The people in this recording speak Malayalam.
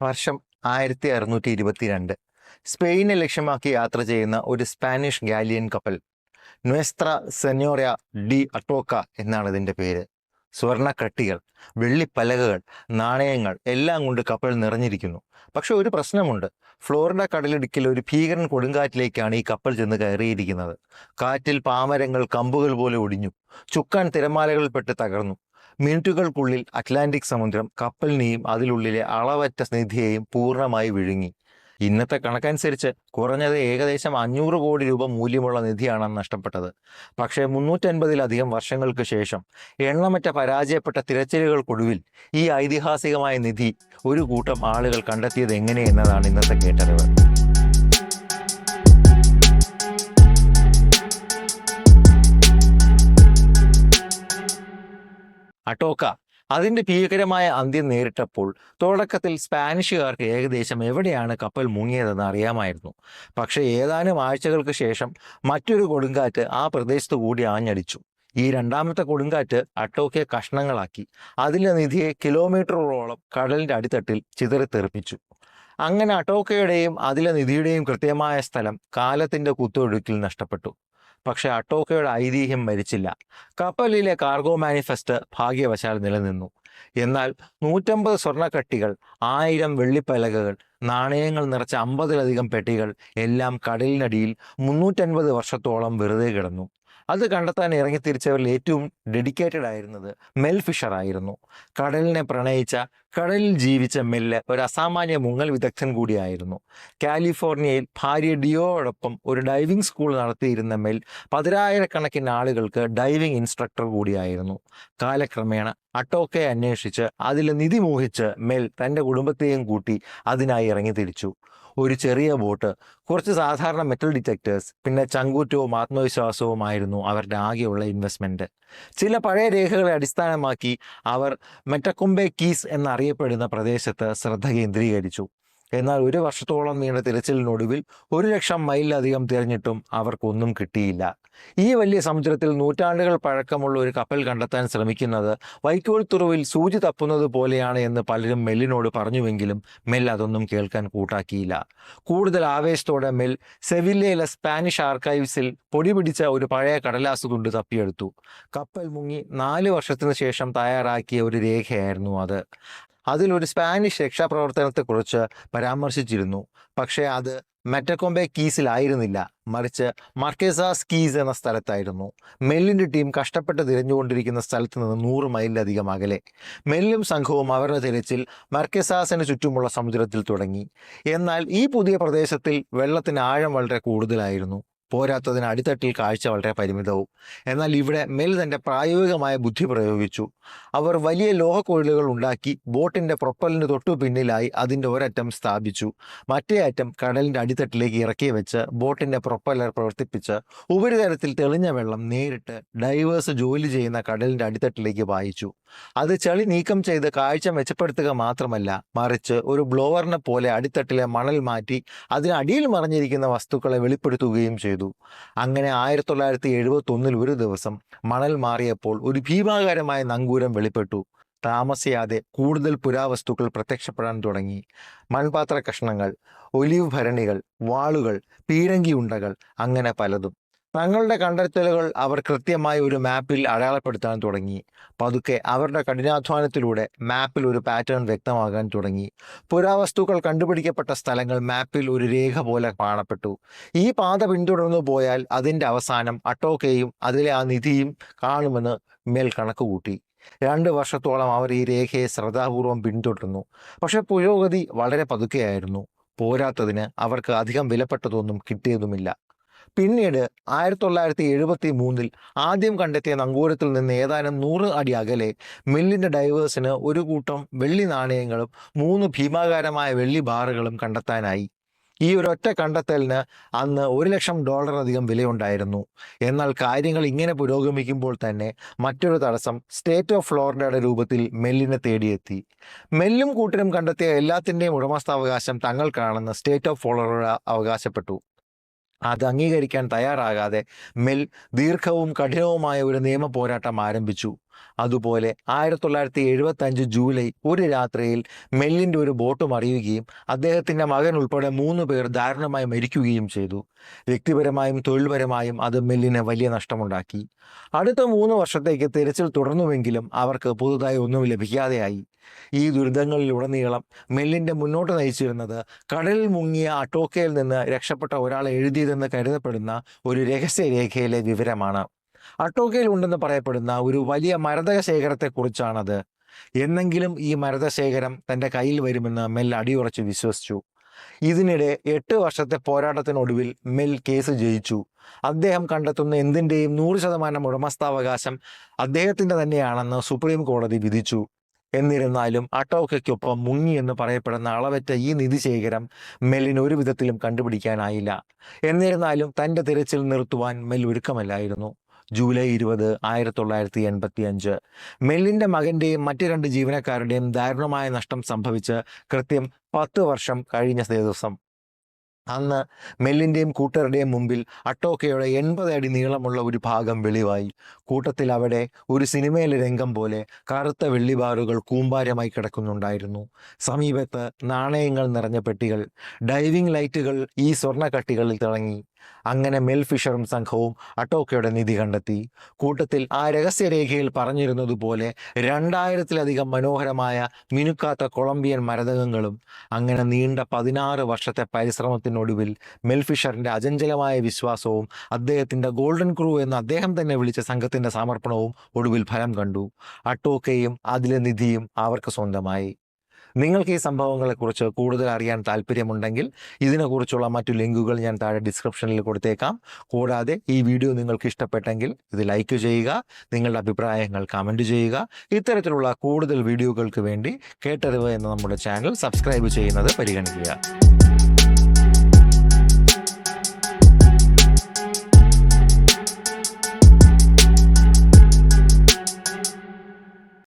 വർഷം 1622. സ്പെയിനെ ലക്ഷ്യമാക്കി യാത്ര ചെയ്യുന്ന ഒരു സ്പാനിഷ് ഗാലിയൻ കപ്പൽ ന്വേസ്ത്ര സെനോറ ഡി അട്ടോക്ക എന്നാണ് ഇതിൻ്റെ പേര്. സ്വർണ്ണക്കട്ടികൾ, വെള്ളിപ്പലകകൾ, നാണയങ്ങൾ എല്ലാം കൊണ്ട് കപ്പൽ നിറഞ്ഞിരിക്കുന്നു. പക്ഷെ ഒരു പ്രശ്നമുണ്ട്. ഫ്ലോറിഡ കടലിടുക്കിൽ ഒരു ഭീകരൻ കൊടുങ്കാറ്റിലേക്കാണ് ഈ കപ്പൽ ചെന്ന് കയറിയിരിക്കുന്നത്. കാറ്റിൽ പാമരങ്ങൾ കമ്പുകൾ പോലെ ഒടിഞ്ഞു, ചുക്കാൻ തിരമാലകളിൽപ്പെട്ട് തകർന്നു. മിനിറ്റുകൾക്കുള്ളിൽ അറ്റ്ലാന്റിക് സമുദ്രം കപ്പലിനെയും അതിലുള്ളിലെ അളവറ്റ നിധിയെയും പൂർണ്ണമായി വിഴുങ്ങി. ഇന്നത്തെ കണക്കനുസരിച്ച് കുറഞ്ഞത് ഏകദേശം 500 കോടി രൂപ മൂല്യമുള്ള നിധിയാണ് നഷ്ടപ്പെട്ടത്. പക്ഷേ 350-ലധികം വർഷങ്ങൾക്ക് ശേഷം എണ്ണമറ്റ പരാജയപ്പെട്ട തിരച്ചിലുകൾക്കൊടുവിൽ ഈ ഐതിഹാസികമായ നിധി ഒരു കൂട്ടം ആളുകൾ കണ്ടെത്തിയത് എങ്ങനെയെന്നതാണ് ഇന്നത്തെ കേട്ടറിവ്. അട്ടോക്ക അതിൻ്റെ ഭീകരമായ അന്ത്യം നേരിട്ടപ്പോൾ തുടക്കത്തിൽ സ്പാനിഷുകാർക്ക് ഏകദേശം എവിടെയാണ് കപ്പൽ മുങ്ങിയതെന്ന് അറിയാമായിരുന്നു. പക്ഷേ ഏതാനും ആഴ്ചകൾക്ക് ശേഷം മറ്റൊരു കൊടുങ്കാറ്റ് ആ പ്രദേശത്ത് കൂടി ആഞ്ഞടിച്ചു. ഈ രണ്ടാമത്തെ കൊടുങ്കാറ്റ് അട്ടോക്കയെ കഷ്ണങ്ങളാക്കി അതിലെ നിധിയെ കിലോമീറ്ററുകളോളം കടലിൻ്റെ അടിത്തട്ടിൽ ചിതറിത്തെറിപ്പിച്ചു. അങ്ങനെ അട്ടോക്കയുടെയും അതിലെ നിധിയുടെയും കൃത്യമായ സ്ഥലം കാലത്തിൻ്റെ കുത്തൊഴുക്കിൽ നഷ്ടപ്പെട്ടു. പക്ഷെ അട്ടോക്കയുടെ ഐതിഹ്യം മരിച്ചില്ല. കപ്പലിലെ കാർഗോ മാനിഫെസ്റ്റ് ഭാഗ്യവശാൽ നിലനിന്നു. എന്നാൽ 150 സ്വർണ്ണക്കട്ടികൾ, 1000 വെള്ളിപ്പലകകൾ, നാണയങ്ങൾ നിറച്ച 50-ലധികം പെട്ടികൾ എല്ലാം കടലിനടിയിൽ 350 വർഷത്തോളം വെറുതെ കിടന്നു. അത് കണ്ടെത്താൻ ഇറങ്ങിത്തിരിച്ചവരിൽ ഏറ്റവും ഡെഡിക്കേറ്റഡ് ആയിരുന്നത് മെൽ ഫിഷർ ആയിരുന്നു. കടലിനെ പ്രണയിച്ച, കടലിൽ ജീവിച്ച മെല്ല് ഒരു അസാമാന്യ മുങ്ങൽ വിദഗ്ധൻ കൂടിയായിരുന്നു. കാലിഫോർണിയയിൽ ഭാര്യ ഡിയോടൊപ്പം ഒരു ഡൈവിംഗ് സ്കൂൾ നടത്തിയിരുന്ന മെൽ 10,000-കണക്കിന് ആളുകൾക്ക് ഡൈവിംഗ് ഇൻസ്ട്രക്ടർ കൂടിയായിരുന്നു. കാലക്രമേണ അട്ടോക്കയെ അന്വേഷിച്ച് അതിലെ നിധി മോഹിച്ച് മെൽ തൻ്റെ കുടുംബത്തെയും കൂട്ടി അതിനായി ഇറങ്ങിത്തിരിച്ചു. ഒരു ചെറിയ ബോട്ട്, കുറച്ച് സാധാരണ മെറ്റൽ ഡിറ്റക്ടേഴ്സ്, പിന്നെ ചങ്കൂറ്റവും ആത്മവിശ്വാസവുമായിരുന്നു അവരുടെ ആകെയുള്ള ഇൻവെസ്റ്റ്മെൻറ്റ്. ചില പഴയ രേഖകളെ അടിസ്ഥാനമാക്കി അവർ മെറ്റക്കൊമ്പെ കീസ് എന്നറിയപ്പെടുന്ന പ്രദേശത്ത് ശ്രദ്ധ കേന്ദ്രീകരിച്ചു. എന്നാൽ 1 വർഷത്തോളം നീണ്ട തിരച്ചിലിനൊടുവിൽ 1,00,000 മൈലിലധികം തിരഞ്ഞിട്ടും അവർക്കൊന്നും കിട്ടിയില്ല. ഈ വലിയ സമുദ്രത്തിൽ നൂറ്റാണ്ടുകൾ പഴക്കമുള്ള ഒരു കപ്പൽ കണ്ടെത്താൻ ശ്രമിക്കുന്നത് വൈക്കോൽ തുറവിൽ സൂചി തപ്പുന്നത് പോലെയാണ് എന്ന് പലരും മെല്ലിനോട് പറഞ്ഞുവെങ്കിലും മെൽ അതൊന്നും കേൾക്കാൻ കൂട്ടാക്കിയില്ല. കൂടുതൽ ആവേശത്തോടെ മെൽ സെവില്ലയിലെ സ്പാനിഷ് ആർക്കൈവ്സിൽ പൊടി പിടിച്ച ഒരു പഴയ കടലാസ് കൊണ്ട് തപ്പിയെടുത്തു. കപ്പൽ മുങ്ങി 4 വർഷത്തിന് ശേഷം തയ്യാറാക്കിയ ഒരു രേഖയായിരുന്നു അത്. അതിലൊരു സ്പാനിഷ് രക്ഷാപ്രവർത്തനത്തെക്കുറിച്ച് പരാമർശിച്ചിരുന്നു. പക്ഷേ അത് മെറ്റക്കൊമ്പെ കീസിലായിരുന്നില്ല, മറിച്ച് മർക്കേസാസ് കീസ് എന്ന സ്ഥലത്തായിരുന്നു. മെല്ലിൻ്റെ ടീം കഷ്ടപ്പെട്ട് തിരഞ്ഞുകൊണ്ടിരിക്കുന്ന സ്ഥലത്ത് നിന്ന് 100 മൈലിലധികം അകലെ. മെല്ലും സംഘവും അവരുടെ തിരച്ചിൽ മർക്കേസാസിന് ചുറ്റുമുള്ള സമുദ്രത്തിൽ തുടങ്ങി. എന്നാൽ ഈ പുതിയ പ്രദേശത്തിൽ വെള്ളത്തിന് ആഴം വളരെ കൂടുതലായിരുന്നു. പോരാത്തതിന് അടിത്തട്ടിൽ കാഴ്ച വളരെ പരിമിതവും. എന്നാൽ ഇവിടെ മെൽ തൻ്റെ പ്രായോഗികമായ ബുദ്ധി പ്രയോഗിച്ചു. അവർ വലിയ ലോഹക്കൊഴലുകൾ ഉണ്ടാക്കി ബോട്ടിൻ്റെ പ്രൊപ്പലിന് തൊട്ടു പിന്നിലായി അതിൻ്റെ ഒരറ്റം സ്ഥാപിച്ചു. മറ്റേ അറ്റം കടലിൻ്റെ അടിത്തട്ടിലേക്ക് ഇറക്കി വെച്ച് ബോട്ടിൻ്റെ പ്രൊപ്പലർ പ്രവർത്തിപ്പിച്ച് ഉപരിതലത്തിൽ തെളിഞ്ഞ വെള്ളം നേരിട്ട് ഡൈവേഴ്സ് ജോലി ചെയ്യുന്ന കടലിൻ്റെ അടിത്തട്ടിലേക്ക് പായിച്ചു. അത് ചളി നീക്കം ചെയ്ത് കാഴ്ച മെച്ചപ്പെടുത്തുക മാത്രമല്ല, മറിച്ച് ഒരു ബ്ലോവറിനെ പോലെ അടിത്തട്ടിലെ മണൽ മാറ്റി അതിനടിയിൽ മറഞ്ഞിരിക്കുന്ന വസ്തുക്കളെ വെളിപ്പെടുത്തുകയും ചെയ്തു. അങ്ങനെ 1971 ഒരു ദിവസം മണൽ മാറിയപ്പോൾ ഒരു ഭീമാകാരമായ നങ്കൂരം വെളിപ്പെട്ടു. താമസിയാതെ കൂടുതൽ പുരാവസ്തുക്കൾ പ്രത്യക്ഷപ്പെടാൻ തുടങ്ങി. മൺപാത്ര കഷ്ണങ്ങൾ, ഒലിവ് ഭരണികൾ, വാളുകൾ, പീരങ്കി ഉണ്ടകൾ, അങ്ങനെ പലതും. തങ്ങളുടെ കണ്ടെത്തലുകൾ അവർ കൃത്യമായി ഒരു മാപ്പിൽ അടയാളപ്പെടുത്താൻ തുടങ്ങി. പതുക്കെ അവരുടെ കഠിനാധ്വാനത്തിലൂടെ മാപ്പിൽ ഒരു പാറ്റേൺ വ്യക്തമാകാൻ തുടങ്ങി. പുരാവസ്തുക്കൾ കണ്ടുപിടിക്കപ്പെട്ട സ്ഥലങ്ങൾ മാപ്പിൽ ഒരു രേഖ പോലെ കാണപ്പെട്ടു. ഈ പാത പിന്തുടർന്നു പോയാൽ അതിൻ്റെ അവസാനം അട്ടോക്കയും അതിലെ ആ നിധിയും കാണുമെന്ന് മേൽ കണക്കുകൂട്ടി. 2 വർഷത്തോളം അവർ ഈ രേഖയെ ശ്രദ്ധാപൂർവം പിന്തുടർന്നു. പക്ഷെ പുരോഗതി വളരെ പതുക്കെയായിരുന്നു. പോരാത്തതിന് അവർക്ക് അധികം വിലപ്പെട്ടതൊന്നും കിട്ടിയതുമില്ല. പിന്നീട് 1973 ആദ്യം കണ്ടെത്തിയ നങ്കൂരത്തിൽ നിന്ന് ഏതാനും 100 അടി അകലെ മില്ലിൻ്റെ ഡൈവേഴ്സിന് ഒരു കൂട്ടം വെള്ളി നാണയങ്ങളും 3 ഭീമാകാരമായ വെള്ളി ബാറുകളും കണ്ടെത്താനായി. ഈ ഒരൊറ്റ കണ്ടെത്തലിന് അന്ന് $1,00,000 വിലയുണ്ടായിരുന്നു. എന്നാൽ കാര്യങ്ങൾ ഇങ്ങനെ പുരോഗമിക്കുമ്പോൾ തന്നെ മറ്റൊരു തടസ്സം സ്റ്റേറ്റ് ഓഫ് ഫ്ലോറിഡയുടെ രൂപത്തിൽ മെല്ലിനെ തേടിയെത്തി. മെല്ലും കൂട്ടരും കണ്ടെത്തിയ എല്ലാത്തിൻ്റെയും ഉടമസ്ഥാവകാശം തങ്ങൾക്കാണെന്ന് സ്റ്റേറ്റ് ഓഫ് ഫ്ലോറിഡ അവകാശപ്പെട്ടു. അത് അംഗീകരിക്കാൻ തയ്യാറാകാതെ മെൽ ദീർഘവും കഠിനവുമായ ഒരു നിയമ പോരാട്ടം ആരംഭിച്ചു. അതുപോലെ 1975 ജൂലൈ ഒരു രാത്രിയിൽ മെല്ലിൻ്റെ ഒരു ബോട്ട് മറിയുകയും അദ്ദേഹത്തിൻ്റെ മകൻ ഉൾപ്പെടെ 3 പേർ ദാരുണമായി മരിക്കുകയും ചെയ്തു. വ്യക്തിപരമായും തൊഴിൽപരമായും അത് മെല്ലിന് വലിയ നഷ്ടമുണ്ടാക്കി. അടുത്ത 3 വർഷത്തേക്ക് തിരച്ചിൽ തുടർന്നുവെങ്കിലും അവർക്ക് പുതുതായി ഒന്നും ലഭിക്കാതെയായി. ഈ ദുരിതങ്ങളിലുടനീളം മെല്ലിൻ്റെ മുന്നോട്ട് നയിച്ചിരുന്നത് കടലിൽ മുങ്ങിയ അട്ടോക്കയിൽ നിന്ന് രക്ഷപ്പെട്ട ഒരാൾ എഴുതിയതെന്ന് കരുതപ്പെടുന്ന ഒരു രഹസ്യരേഖയിലെ വിവരമാണ്. അട്ടോക്കയിൽ ഉണ്ടെന്ന് പറയപ്പെടുന്ന ഒരു വലിയ മരതക ശേഖരത്തെക്കുറിച്ചാണത്. എന്നെങ്കിലും ഈ മരതശേഖരം തൻ്റെ കയ്യിൽ വരുമെന്ന് മെൽ അടിയുറച്ച് വിശ്വസിച്ചു. ഇതിനിടെ 8 വർഷത്തെ പോരാട്ടത്തിനൊടുവിൽ മെൽ കേസ് ജയിച്ചു. അദ്ദേഹം കണ്ടെത്തുന്ന എന്തിൻ്റെയും 100% ഉടമസ്ഥാവകാശം അദ്ദേഹത്തിൻ്റെ തന്നെയാണെന്ന് സുപ്രീം കോടതി വിധിച്ചു. എന്നിരുന്നാലും അട്ടോക്കയ്ക്കൊപ്പം മുങ്ങിയെന്ന് പറയപ്പെടുന്ന അളവറ്റ ഈ നിധിശേഖരം മെല്ലിന് ഒരു വിധത്തിലും കണ്ടുപിടിക്കാനായില്ല. എന്നിരുന്നാലും തൻ്റെ തിരച്ചിൽ നിർത്തുവാൻ മെൽ ഒരുക്കമല്ലായിരുന്നു. ജൂലൈ 20, 1985 മെല്ലിൻ്റെ മകൻ്റെയും മറ്റ് 2 ജീവനക്കാരുടെയും ദാരുണമായ നഷ്ടം സംഭവിച്ച് കൃത്യം 10 വർഷം കഴിഞ്ഞ ദിവസം. അന്ന് മെല്ലിൻ്റെയും കൂട്ടരുടെയും മുമ്പിൽ അട്ടോക്കയുടെ 80 അടി നീളമുള്ള ഒരു ഭാഗം വെളിവായി. കൂട്ടത്തിൽ അവിടെ ഒരു സിനിമയിലെ രംഗം പോലെ കറുത്ത വെള്ളിബാറുകൾ കൂമ്പാരമായി കിടക്കുന്നുണ്ടായിരുന്നു. സമീപത്ത് നാണയങ്ങൾ നിറഞ്ഞ പെട്ടികൾ, ഡൈവിംഗ് ലൈറ്റുകൾ ഈ സ്വർണ്ണക്കട്ടികളിൽ തിളങ്ങി. അങ്ങനെ മെൽ ഫിഷറും സംഘവും അട്ടോക്കയുടെ നിധി കണ്ടെത്തി. കൂട്ടത്തിൽ ആ രഹസ്യരേഖയിൽ പറഞ്ഞിരുന്നതുപോലെ 2000-ലധികം മനോഹരമായ മിനുക്കാത്ത കൊളംബിയൻ മരതകങ്ങളും. അങ്ങനെ നീണ്ട 16 വർഷത്തെ പരിശ്രമത്തിനൊടുവിൽ മെൽ ഫിഷറിൻ്റെ അചഞ്ചലമായ വിശ്വാസവും അദ്ദേഹത്തിൻ്റെ ഗോൾഡൻ ക്രൂ എന്ന് അദ്ദേഹം തന്നെ വിളിച്ച സംഘത്തിൻ്റെ സമർപ്പണവും ഒടുവിൽ ഫലം കണ്ടു. അട്ടോക്കയും അതിലെ നിധിയും അവർക്ക് സ്വന്തമായി. നിങ്ങൾക്ക് ഈ സംഭവങ്ങളെക്കുറിച്ച് കൂടുതൽ അറിയാൻ താല്പര്യമുണ്ടെങ്കിൽ ഇതിനെക്കുറിച്ചുള്ള മറ്റു ലിങ്കുകൾ ഞാൻ താഴെ ഡിസ്ക്രിപ്ഷനിൽ കൊടുത്തേക്കാം. കൂടാതെ ഈ വീഡിയോ നിങ്ങൾക്ക് ഇഷ്ടപ്പെട്ടെങ്കിൽ ഇത് ലൈക്ക് ചെയ്യുക, നിങ്ങളുടെ അഭിപ്രായങ്ങൾ കമൻറ്റ് ചെയ്യുക. ഇത്തരത്തിലുള്ള കൂടുതൽ വീഡിയോകൾക്ക് വേണ്ടി കേട്ടറിവ് എന്ന നമ്മുടെ ചാനൽ സബ്സ്ക്രൈബ് ചെയ്യുന്നത് പരിഗണിക്കുക.